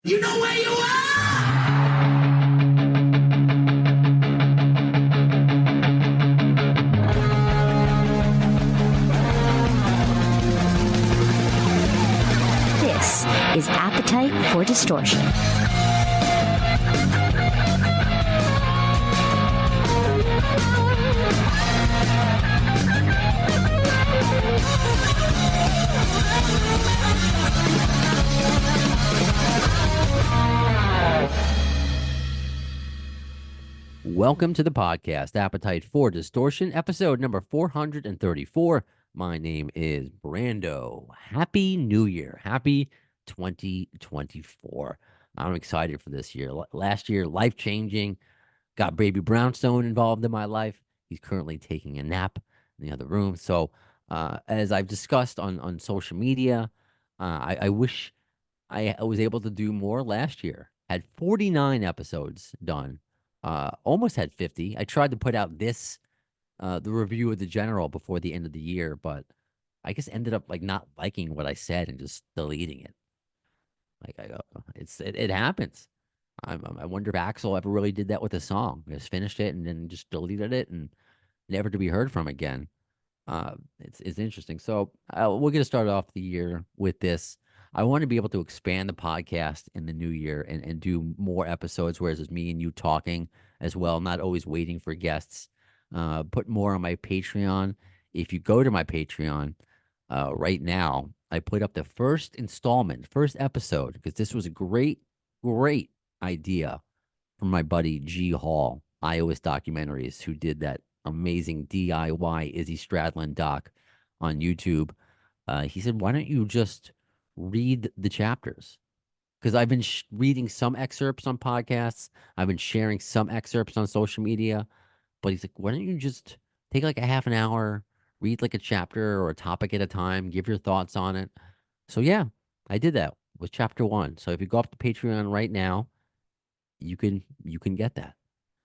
You know where you are? This is Appetite for Distortion. Welcome to the podcast, Appetite for Distortion, episode number 434. My name is Brando. Happy New Year. Happy 2024. I'm excited for this year. Last year, life-changing. Got baby Brownstone involved in my life. He's currently taking a nap in the other room. So, as I've discussed on social media, I wish I was able to do more last year. Had 49 episodes done. Almost had 50. I tried to put out the review of the General before the end of the year, but I guess ended up like not liking what I said and just deleting it. Like it happens. I wonder if Axel ever really did that with a song. Just finished it and then just deleted it and never to be heard from again. It's interesting. So we're gonna start off the year with this. I want to be able to expand the podcast in the new year and do more episodes, whereas it's me and you talking as well, not always waiting for guests. Put more on my Patreon. If you go to my Patreon right now, I put up the first installment, first episode, because this was a great idea from my buddy G Hall, iOS Documentaries, who did that amazing DIY Izzy Stradlin doc on YouTube. He said, "Why don't you just read the chapters?" Because I've been reading some excerpts on podcasts, I've been sharing some excerpts on social media, but he's like, "Why don't you just take like a half an hour, read like a chapter or a topic at a time, give your thoughts on it?" So yeah, I did that with chapter one. So if you go up to Patreon right now, you can get that.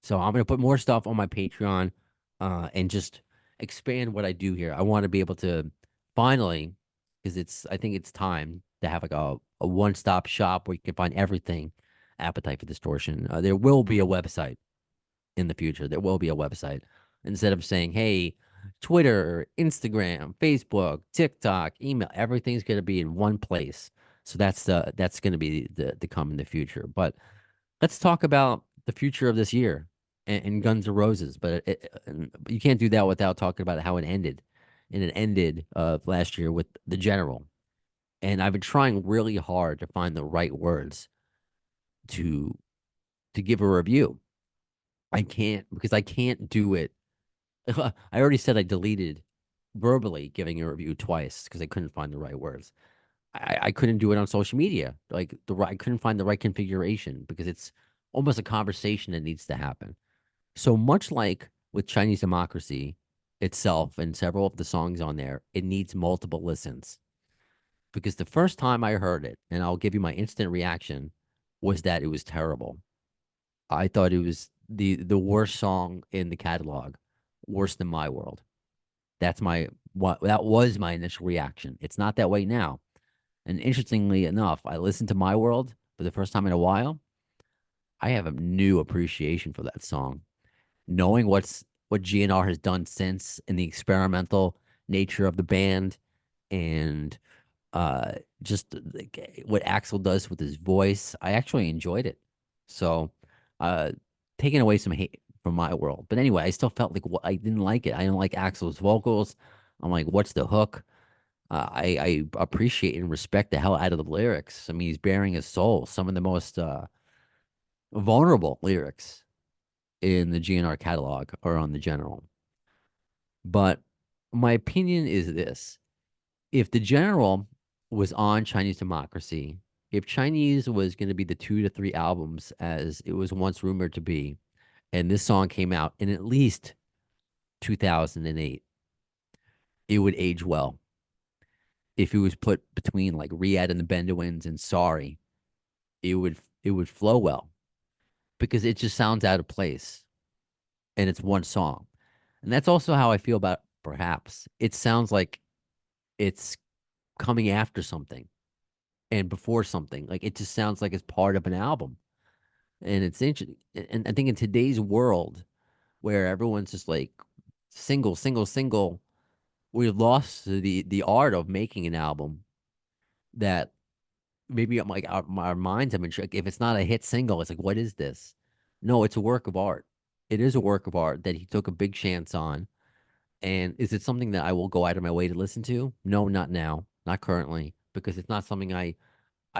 So I'm gonna put more stuff on my Patreon, and just expand what I do here. I want to be able to finally, because I think it's time to have like a one-stop shop where you can find everything. Appetite for Distortion. There will be a website in the future. There will be a website instead of saying, "Hey, Twitter, Instagram, Facebook, TikTok, email, everything's going to be in one place." So that's going to be the come in the future. But let's talk about the future of this year and Guns N' Roses. But and you can't do that without talking about how it ended. And it ended last year with the General. And I've been trying really hard to find the right words to give a review. I can't because I can't do it. I already said I deleted verbally giving a review twice because I couldn't find the right words. I couldn't do it on social media. Like I couldn't find the right configuration because it's almost a conversation that needs to happen. So much like with Chinese Democracy itself and several of the songs on there, it needs multiple listens. Because the first time I heard it, and I'll give you my instant reaction, was that it was terrible. I thought it was the worst song in the catalog, worse than My World. That was my initial reaction. It's not that way now. And interestingly enough, I listened to My World for the first time in a while. I have a new appreciation for that song. Knowing what GNR has done since in the experimental nature of the band and just like, what Axel does with his voice, I actually enjoyed it. So, uh taking away some hate from My World. But anyway, I still felt like I didn't like it. I didn't like Axel's vocals. I'm like, what's the hook? I appreciate and respect the hell out of the lyrics. I mean, he's bearing his soul. Some of the most vulnerable lyrics in the GNR catalog are on the General. But my opinion is this: if the General was on Chinese Democracy, if Chinese was going to be the 2 to 3 albums as it was once rumored to be, and this song came out in at least 2008, it would age well. If it was put between like Riyadh and the Bedouins and Sorry, it would flow well because it just sounds out of place and it's one song. And that's also how I feel about Perhaps. It sounds like it's coming after something and before something. Like it just sounds like it's part of an album. And it's interesting. And I think in today's world where everyone's just like single, single, single, we've lost the art of making an album that maybe I'm like our minds have been tricked. If it's not a hit single, it's like, what is this? No, it's a work of art. It is a work of art that he took a big chance on. And is it something that I will go out of my way to listen to? No, not now, not currently, because it's not something I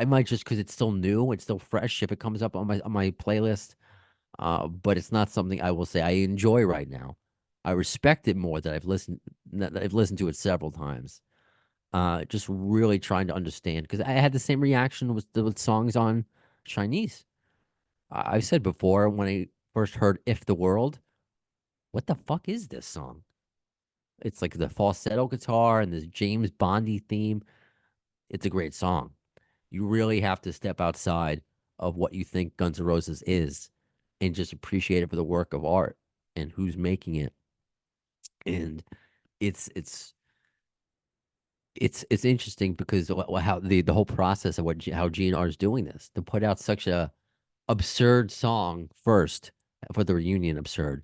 might just because it's still new, it's still fresh. If it comes up on my playlist, but it's not something I will say I enjoy right now. I respect it more that I've listened to it several times. Just really trying to understand because I had the same reaction with songs on Chinese. I've said before when I first heard "If the World," what the fuck is this song? It's like the falsetto guitar and this James Bondy theme. It's a great song. You really have to step outside of what you think Guns N' Roses is and just appreciate it for the work of art and who's making it. And it's it's it's interesting because how the whole process of how GNR is doing this to put out such a absurd song first for the reunion absurd,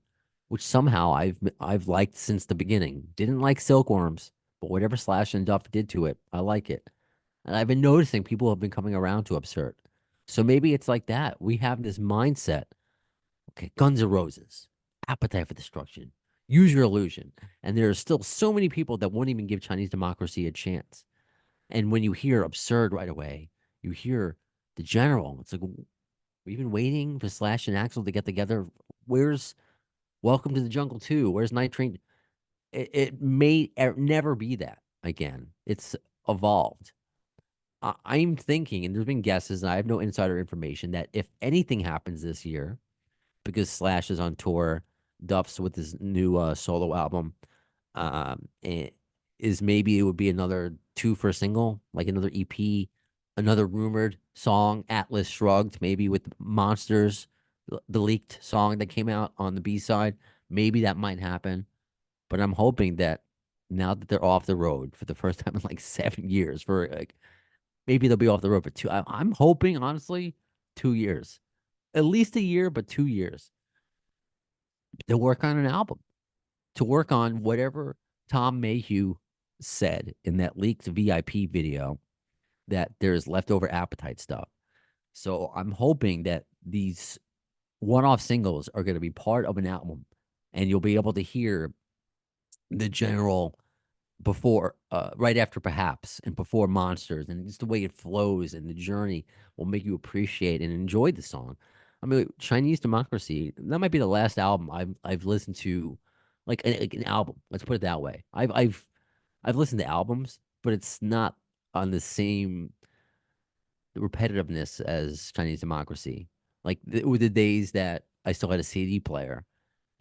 which somehow I've liked since the beginning. Didn't like Silkworms, but whatever Slash and Duff did to it, I like it. And I've been noticing people have been coming around to absurd. So maybe it's like that. We have this mindset. Okay, Guns N' Roses, Appetite for Destruction, Use Your Illusion. And there are still so many people that won't even give Chinese Democracy a chance. And when you hear absurd right away, you hear the general. It's like we've been waiting for Slash and Axel to get together. Where's Welcome to the Jungle 2? Where's Night Train? It may never be that again. It's evolved. I'm thinking, and there's been guesses, and I have no insider information, that if anything happens this year, because Slash is on tour, Duff's with his new solo album, it is maybe it would be another two for a single, like another EP, another rumored song, Atlas Shrugged, maybe with Monsters, the leaked song that came out on the B side. Maybe that might happen, but I'm hoping that now that they're off the road for the first time in like 7 years, for like maybe they'll be off the road for two. I'm hoping honestly 2 years, at least a year, but 2 years to work on an album, to work on whatever Tom Mayhew said in that leaked VIP video that there's leftover Appetite stuff. So I'm hoping that these one-off singles are going to be part of an album, and you'll be able to hear the general before, right after perhaps, and before Monsters, and just the way it flows and the journey will make you appreciate and enjoy the song. I mean, Chinese Democracy, that might be the last album I've listened to, like an album. Let's put it that way. I've listened to albums, but it's not on the same repetitiveness as Chinese Democracy. Like were the days that I still had a CD player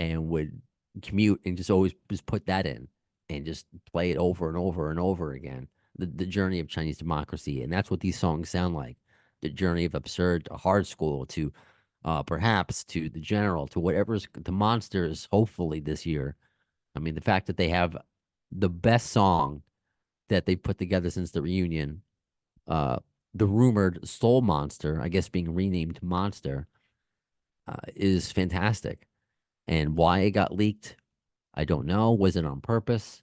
and would commute and just always just put that in and just play it over and over and over again. The journey of Chinese Democracy, and that's what these songs sound like. The journey of absurd to hard school to perhaps to the general to whatever's the monsters. Hopefully this year. I mean, the fact that they have the best song that they put together since the reunion, uh, the rumored Soul Monster, I guess being renamed Monster, is fantastic. And why it got leaked, I don't know. Was it on purpose?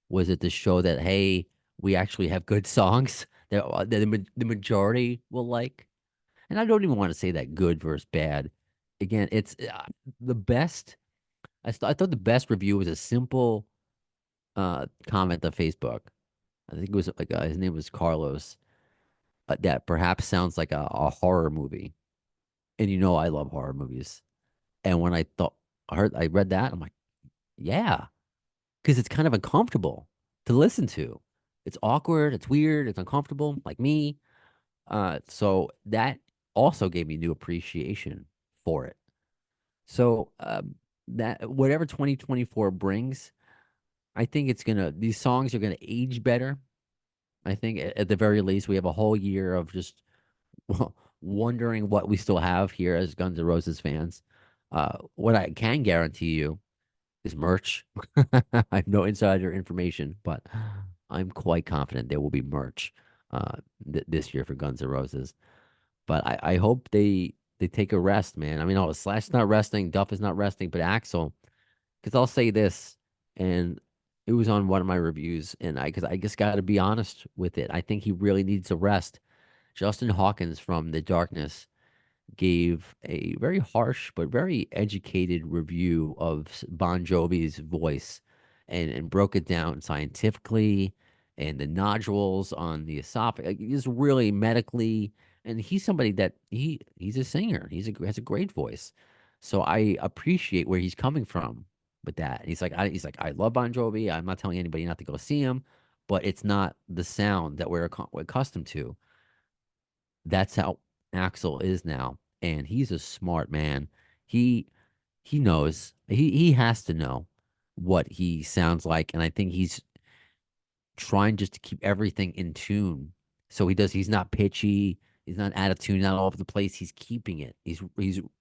Was it to show that, hey, we actually have good songs that, the majority will like? And I don't even want to say that good versus bad. Again, it's the best. I thought the best review was a simple comment on Facebook. I think it was like his name was Carlos. That perhaps sounds like a horror movie, and you know I love horror movies. And when I read that, I'm like, yeah, because it's kind of uncomfortable to listen to. It's awkward, it's weird, it's uncomfortable, like me. So that also gave me new appreciation for it. So that whatever 2024 brings, I think these songs are gonna age better. I think at the very least we have a whole year of just wondering what we still have here as Guns N' Roses fans. What I can guarantee you is merch. I have no insider information, but I'm quite confident there will be merch. uh, this year for Guns N' Roses. But I hope they take a rest, man. I mean, oh, Slash's not resting, Duff is not resting, but Axl, because I'll say this, and it was on one of my reviews, and because I just got to be honest with it, I think he really needs a rest. Justin Hawkins from The Darkness gave a very harsh but very educated review of Bon Jovi's voice, and broke it down scientifically, and the nodules on the esophagus is really medically. And he's somebody that he's a singer. Has a great voice, so I appreciate where he's coming from with that. He's like, I love Bon Jovi. I'm not telling anybody not to go see him, but it's not the sound that we're accustomed to. That's how Axel is now, and he's a smart man. He he knows. He has to know what he sounds like, and I think he's trying just to keep everything in tune. So he's not pitchy, he's not out of tune, not all over the place. He's keeping it. He's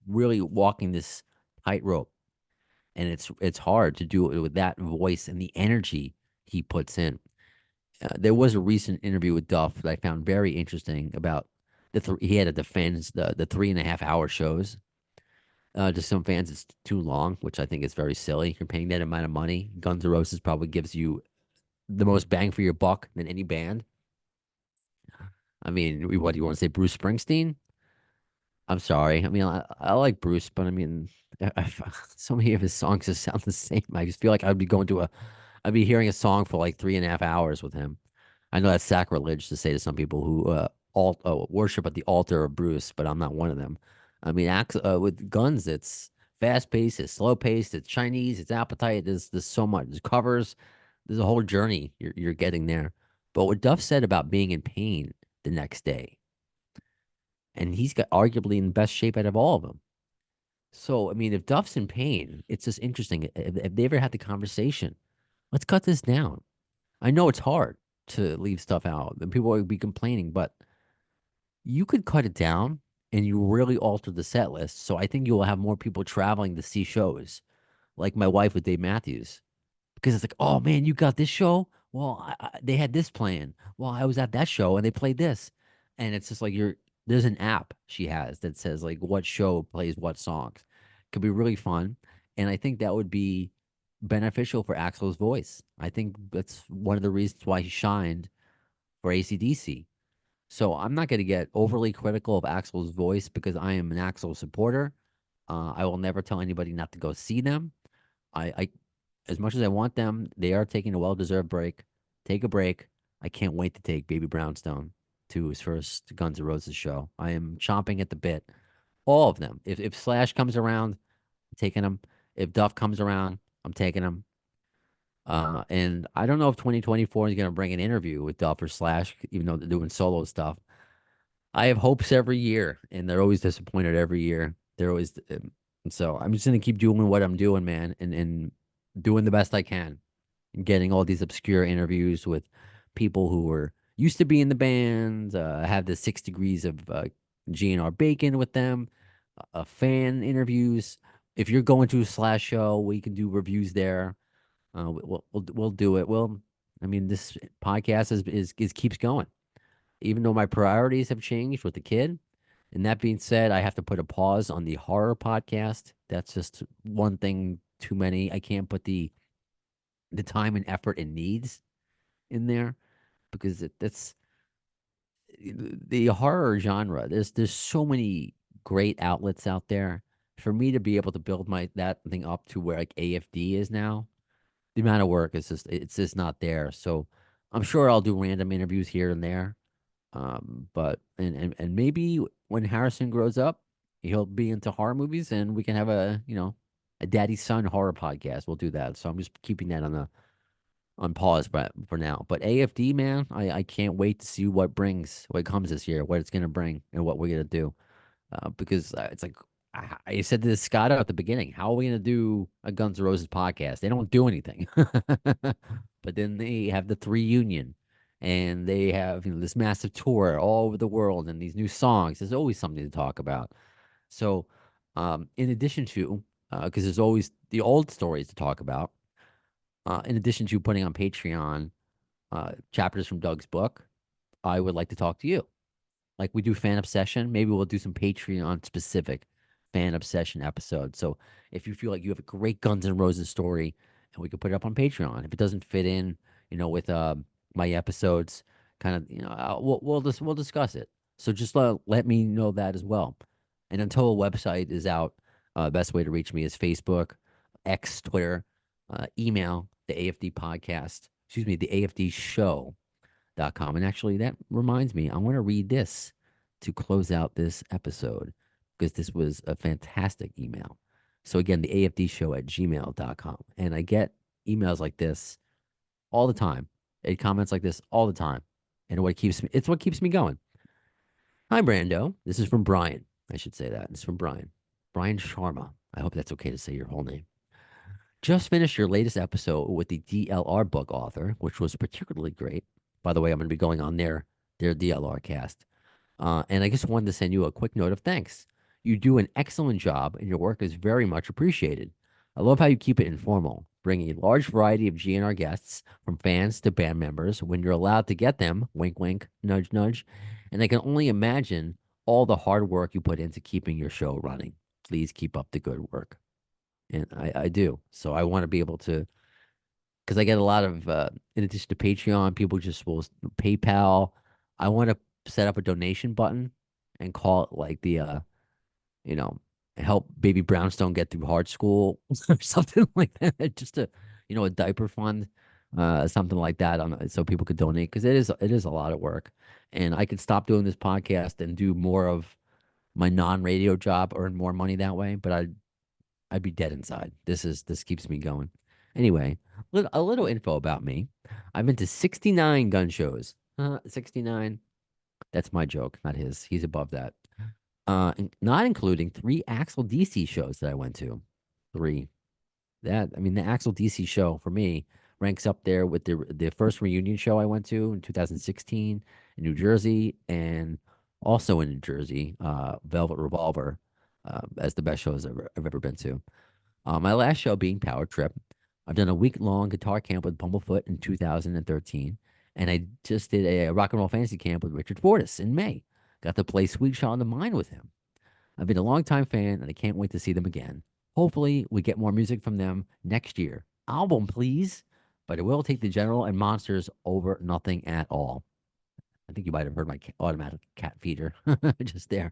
really walking this tightrope, and it's hard to do it with that voice and the energy he puts in. There was a recent interview with Duff that I found very interesting about he had to defend the 3.5 hour shows. To some fans, it's too long, which I think is very silly. You're paying that amount of money. Guns N' Roses probably gives you the most bang for your buck than any band. I mean, what do you want to say, Bruce Springsteen? I'm sorry. I mean, I like Bruce, but I mean, so many of his songs just sound the same. I just feel like I'd be hearing a song for like 3.5 hours with him. I know that's sacrilege to say to some people who worship at the altar of Bruce, but I'm not one of them. I mean, with Guns, it's fast paced, it's slow paced, it's Chinese, it's Appetite. There's so much. There's covers. There's a whole journey you're getting there. But what Duff said about being in pain the next day, and he's got arguably in the best shape out of all of them. So I mean, if Duff's in pain, it's just interesting. If they ever had the conversation, let's cut this down. I know it's hard to leave stuff out, and people will be complaining, but you could cut it down and you really alter the set list. So I think you will have more people traveling to see shows, like my wife with Dave Matthews, because it's like, oh man, you got this show. Well, they had this plan. Well, I was at that show and they played this, and it's just like there's an app she has that says like what show plays what songs. Could be really fun, and I think that would be beneficial for Axl's voice. I think that's one of the reasons why he shined for AC/DC. So I'm not going to get overly critical of Axl's voice because I am an Axl supporter. I will never tell anybody not to go see them. I as much as I want them, they are taking a well-deserved break. Take a break. I can't wait to take Baby Brownstone to his first Guns N' Roses show. I am chomping at the bit. All of them. If Slash comes around, I'm taking him. If Duff comes around, I'm taking him. And I don't know if 2024 is going to bring an interview with Duff or Slash, even though they're doing solo stuff. I have hopes every year, and they're always disappointed every year. They're always, so I'm just going to keep doing what I'm doing, man, and doing the best I can, and getting all these obscure interviews with people who were used to be in the band. Have the 6 degrees of GNR Bacon with them, fan interviews. If you're going to a Slash show, we can do reviews there. We'll do it. I mean, this podcast is keeps going, even though my priorities have changed with the kid. And that being said, I have to put a pause on the horror podcast. That's just one thing too many. I can't put the time and effort it needs in there because that's the horror genre. There's so many great outlets out there. For me to be able to build that thing up to where like AFD is now, the amount of work is just not there. So I'm sure I'll do random interviews here and there. But and maybe when Harrison grows up, he'll be into horror movies, and we can have a daddy son horror podcast. We'll do that. So I'm just keeping that on pause, but for now. But AFD, man, I can't wait to see what comes this year, what it's gonna bring, and what we're gonna do. Because it's like I said to Scott at the beginning, how are we gonna do a Guns N' Roses podcast? They don't do anything, but then they have the 3 Union, and they have this massive tour all over the world, and these new songs. There's always something to talk about. So, in addition to, because there's always the old stories to talk about. In addition to putting on Patreon chapters from Doug's book, I would like to talk to you. Like we do fan obsession, maybe we'll do some Patreon specific fan obsession episodes. So if you feel like you have a great Guns N' Roses story, and we could put it up on Patreon. If it doesn't fit in, with my episodes, kind of, we'll discuss it. So just let me know that as well. And until a website is out, the best way to reach me is Facebook, X, Twitter, email, the AFD podcast. Excuse me, the AFD show.com. And actually, that reminds me, I want to read this to close out this episode because this was a fantastic email. So, again, the AFD show at gmail.com. And I get emails like this all the time, and comments like this all the time. And it's what keeps me going. Hi, Brando. This is from Brian. I should say that. It's from Brian. Brian Sharma. I hope that's okay to say your whole name. Just finished your latest episode with the DLR book author, which was particularly great. By the way, I'm going to be going on their DLR cast. And I just wanted to send you a quick note of thanks. You do an excellent job, and your work is very much appreciated. I love how you keep it informal, bringing a large variety of GNR guests, from fans to band members, when you're allowed to get them, wink, wink, nudge, nudge. And I can only imagine all the hard work you put into keeping your show running. Please keep up the good work. And I do. So I want to be able to, because I get a lot of, in addition to Patreon, people just will PayPal. I want to set up a donation button and call it like the, you know, help baby Brownstone get through hard school or something like that. Just a diaper fund, something like that, so people could donate, because it is a lot of work, and I could stop doing this podcast and do more of my non-radio job, earn more money that way. But I'd be dead inside. This keeps me going. Anyway, a little info about me. I've been to 69 gun shows. 69. That's my joke, not his. He's above that. Not including 3 Axel DC shows that I went to. 3. The Axel DC show for me ranks up there with the first reunion show I went to in 2016 in New Jersey, and also in New Jersey, Velvet Revolver, as the best shows I've ever been to. My last show being Power Trip. I've done a week-long guitar camp with Bumblefoot in 2013, and I just did a rock and roll fantasy camp with Richard Fortus in May. Got to play Sweet Child of Mine with him. I've been a longtime fan, and I can't wait to see them again. Hopefully, we get more music from them next year. Album, please. But it will take the General and Monsters over nothing at all. I think you might have heard my automatic cat feeder just there.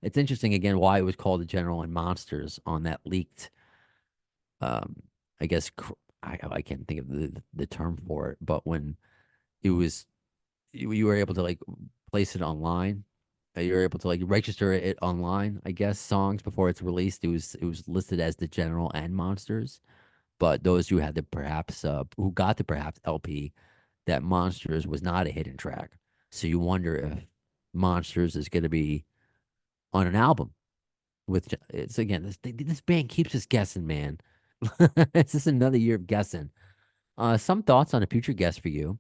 It's interesting, again, why it was called the General and Monsters on that leaked, I guess, I can't think of the term for it, but when it was, you were able to like place it online. You were able to like register it online, I guess, songs before it's released. It was listed as the General and Monsters, but those who had the perhaps who got the perhaps LP, that Monsters was not a hidden track. So you wonder if Monsters is going to be on an album with it's again this band keeps us guessing, man. It's just another year of guessing. Some thoughts on a future guest for you.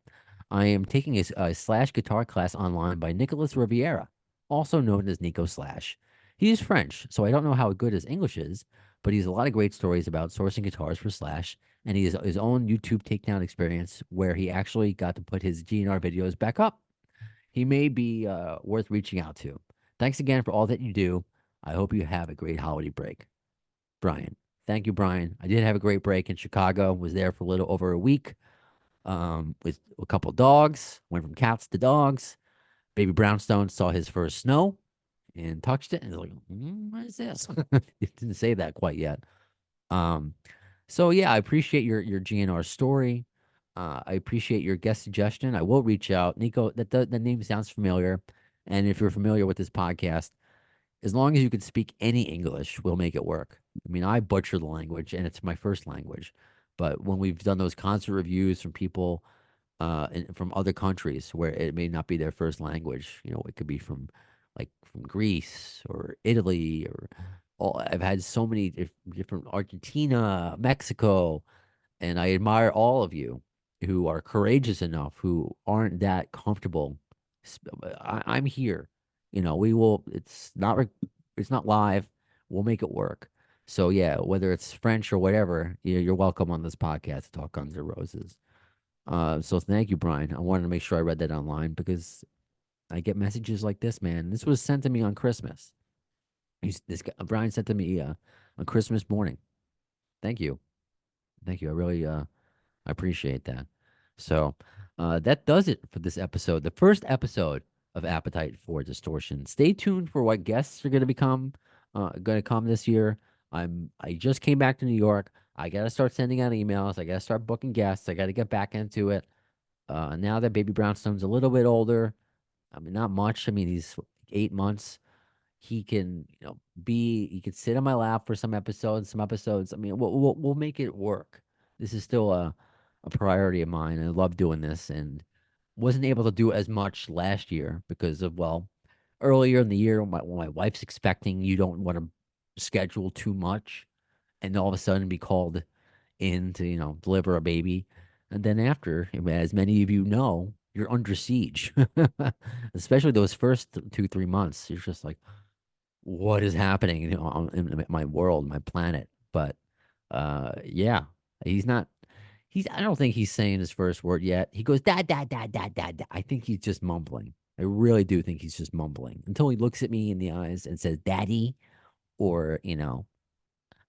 I am taking a Slash guitar class online by Nicholas Riviera, also known as Nico Slash. He is French, so I don't know how good his English is, but he has a lot of great stories about sourcing guitars for Slash, and he has his own YouTube takedown experience where he actually got to put his GNR videos back up. He may be worth reaching out to. Thanks again for all that you do. I hope you have a great holiday break. Brian. Thank you, Brian. I did have a great break in Chicago. Was there for a little over a week, with a couple dogs. Went from cats to dogs. Baby Brownstone saw his first snow and touched it, and was like, "What is this?" It didn't say that quite yet. So yeah, I appreciate your GNR story. I appreciate your guest suggestion. I will reach out, Nico. The name sounds familiar, and if you're familiar with this podcast, as long as you can speak any English, we'll make it work. I mean, I butcher the language, and it's my first language. But when we've done those concert reviews from people from other countries where it may not be their first language, it could be from Greece or Italy or I've had so many different Argentina, Mexico, and I admire all of you who are courageous enough, who aren't that comfortable. I'm here. We will. It's not live. We'll make it work. So yeah, whether it's French or whatever, you're welcome on this podcast to talk Guns N' Roses. So thank you, Brian. I wanted to make sure I read that online because I get messages like this, man. This was sent to me on Christmas. This guy, Brian sent to me on Christmas morning. Thank you. Thank you. I really I appreciate that. So that does it for this episode. The first episode of Appetite for Distortion. Stay tuned for what guests are going to come this year. I just came back to New York. I got to start sending out emails. I got to start booking guests. I got to get back into it. Now that Baby Brownstone's a little bit older, I mean, not much. I mean, he's 8 months. He can, he could sit on my lap for some episodes. Some episodes. I mean, we'll make it work. This is still a priority of mine. I love doing this, and wasn't able to do as much last year because of earlier in the year when my wife's expecting, you don't want to schedule too much, and all of a sudden be called in to deliver a baby, and then after, as many of you know, you're under siege, especially those first 2-3 months. You're just like, what is happening, in my world, my planet? But yeah, he's not. I don't think he's saying his first word yet. He goes dad, dad, dad, dad, dad, dad. I think he's just mumbling. I really do think he's just mumbling until he looks at me in the eyes and says, "Daddy," or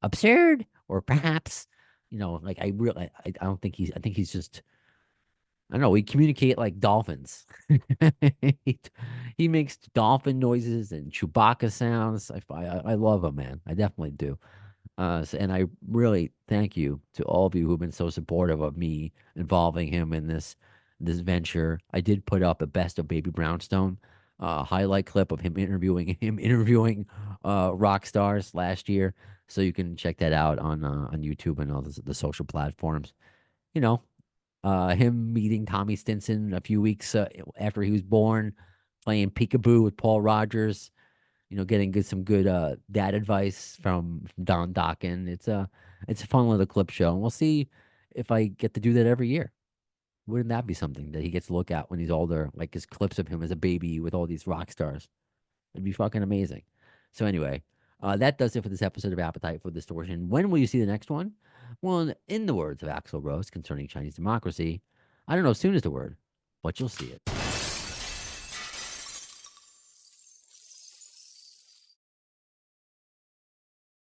absurd, or perhaps, like I don't think I think he's just. I don't know. We communicate like dolphins. he, he makes dolphin noises and Chewbacca sounds. I love him, man. I definitely do. And I really thank you to all of you who've been so supportive of me involving him in this venture. I did put up a best of Baby Brownstone highlight clip of him interviewing rock stars last year, so you can check that out on YouTube and all the social platforms. You know, him meeting Tommy Stinson a few weeks after he was born, playing peekaboo with Paul Rogers. Getting some good dad advice from Don Dokken. It's a fun little clip show, and we'll see if I get to do that every year. Wouldn't that be something that he gets to look at when he's older, like his clips of him as a baby with all these rock stars? It'd be fucking amazing. So anyway, that does it for this episode of Appetite for Distortion. When will you see the next one? Well, in the words of Axl Rose concerning Chinese democracy, I don't know if soon is the word, but you'll see it.